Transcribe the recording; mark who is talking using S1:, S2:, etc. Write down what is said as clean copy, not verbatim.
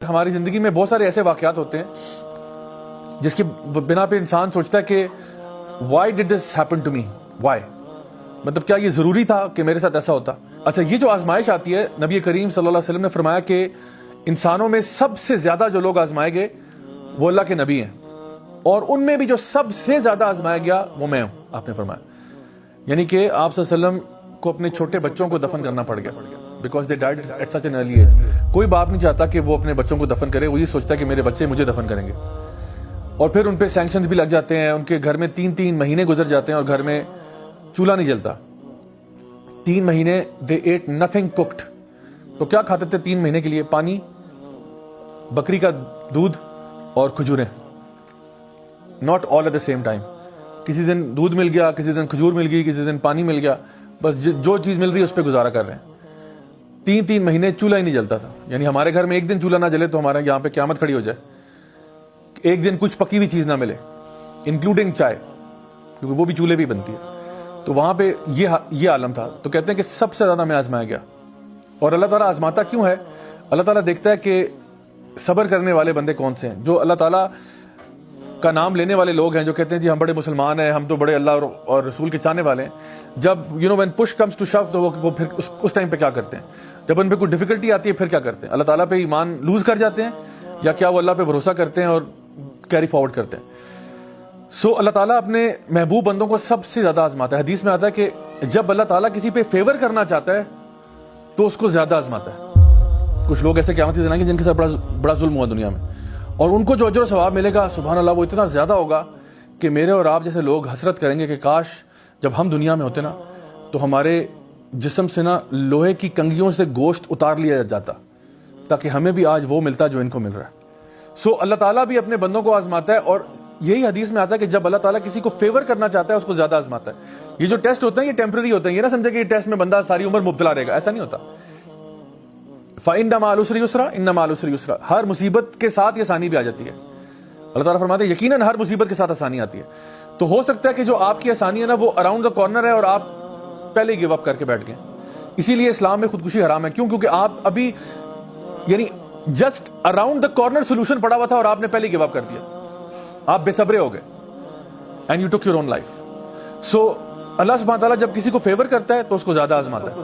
S1: ہماری زندگی میں بہت سارے ایسے واقعات ہوتے ہیں جس کی بنا پہ انسان سوچتا ہے کہ why did this happen to me, why, مطلب کیا یہ ضروری تھا کہ میرے ساتھ ایسا ہوتا۔ اچھا، یہ جو آزمائش آتی ہے، نبی کریم صلی اللہ علیہ وسلم نے فرمایا کہ انسانوں میں سب سے زیادہ جو لوگ آزمائے گئے وہ اللہ کے نبی ہیں، اور ان میں بھی جو سب سے زیادہ آزمایا گیا وہ میں ہوں، آپ نے فرمایا۔ یعنی کہ آپ صلی اللہ علیہ وسلم کو اپنے چھوٹے بچوں کو دفن کرنا پڑ گیا because they died at such an early age. کوئی باپ نہیں چاہتا کہ وہ اپنے بچوں کو دفن کرے، وہ یہ سوچتا ہے کہ میرے بچے مجھے دفن کریں گے، اور پھر ان پہ سینکشنز بھی لگ جاتے ہیں، ان کے گھر میں 3 مہینے گزر جاتے ہیں اور گھر میں چولہا نہیں جلتا۔ 3 مہینے دے ایٹ نتھنگ کوکڈ۔ تو کیا کھاتے تھے 3 مہینے کے لیے؟ پانی، بکری کا دودھ اور کھجوریں، not all at the same time. کسی دن دودھ مل گیا، کسی دن کھجور مل گئی، کسی دن پانی مل گیا، بس جو چیز مل رہی ہے اس پہ گزارا کر رہے ہیں۔ 3 مہینے چولہا ہی نہیں جلتا تھا۔ یعنی ہمارے گھر میں ایک دن چولہا نہ جلے تو ہمارے یہاں پہ قیامت کھڑی ہو جائے۔ ایک دن کچھ پکی ہوئی چیز نہ ملے، انکلوڈنگ چائے، کیونکہ وہ بھی چولہے بھی بنتی ہے۔ تو وہاں پہ یہ عالم تھا۔ تو کہتے ہیں کہ سب سے زیادہ میں آزمایا گیا۔ اور اللہ تعالیٰ آزماتا کیوں ہے؟ اللہ تعالیٰ دیکھتا ہے کہ صبر کرنے والے بندے کون سے ہیں، جو اللہ تعالیٰ کا نام لینے والے لوگ ہیں، جو کہتے ہیں جی ہم بڑے مسلمان ہیں، ہم تو بڑے اللہ اور رسول کے چاہنے والے ہیں۔ جب when push comes to shove تو وہ پھر اس ٹائم پہ کیا کرتے ہیں؟ جب ان پہ کوئی ڈیفیکلٹی آتی ہے پھر کیا کرتے ہیں؟ اللہ تعالیٰ پہ ایمان لوز کر جاتے ہیں، یا کیا وہ اللہ پہ بھروسہ کرتے ہیں اور کیری فارورڈ کرتے ہیں؟ سو اللہ تعالیٰ اپنے محبوب بندوں کو سب سے زیادہ آزماتا ہے۔ حدیث میں آتا ہے کہ جب اللہ تعالیٰ کسی پہ فیور کرنا چاہتا ہے تو اس کو زیادہ آزماتا ہے۔ کچھ لوگ ایسے قیامت کے دن آئیں گے جن کے ساتھ بڑا ظلم ہوا دنیا میں، اور ان کو جو اجر و ثواب ملے گا سبحان اللہ وہ اتنا زیادہ ہوگا کہ میرے اور آپ جیسے لوگ حسرت کریں گے کہ کاش جب ہم دنیا میں ہوتے نا تو ہمارے جسم سے نا لوہے کی کنگھیوں سے گوشت اتار لیا جاتا تاکہ ہمیں بھی آج وہ ملتا جو ان کو مل رہا ہے۔ سو اللہ تعالیٰ بھی اپنے بندوں کو آزماتا ہے، اور یہی حدیث میں آتا ہے کہ جب اللہ تعالیٰ کسی کو فیور کرنا چاہتا ہے اس کو زیادہ آزماتا ہے۔ یہ جو ٹیسٹ ہوتے ہیں یہ ٹیمپرری ہوتے ہیں، یہ نہ سمجھے کہ یہ ٹیسٹ میں بندہ ساری عمر مبتلا رہے گا، ایسا نہیں ہوتا۔ فَإِنَّ مَعَ الْعُسْرِ يُسْرًا إِنَّ مَعَ الْعُسْرِ يُسْرًا۔ ہر مصیبت کے ساتھ یہ آسانی بھی آ جاتی ہے۔ اللہ تعالیٰ فرماتے ہیں یقیناً ہر مصیبت کے ساتھ آسانی آتی ہے۔ تو ہو سکتا ہے کہ جو آپ کی آسانی ہے نا وہ اراؤنڈ دا کارنر ہے اور آپ پہلے ہی گیو اپ کر کے بیٹھ گئے۔ اسی لیے اسلام میں خودکشی حرام ہے۔ کیوں؟ کیونکہ آپ ابھی یعنی just around the corner solution پڑا ہوا تھا اور آپ نے پہلے ہی گیو اپ کر دیا، آپ بے صبرے ہو گئے and you took your own life. So اللہ سبحانہ تعالیٰ جب کسی کو فیور کرتا ہے تو اس کو زیادہ آزماتا ہے۔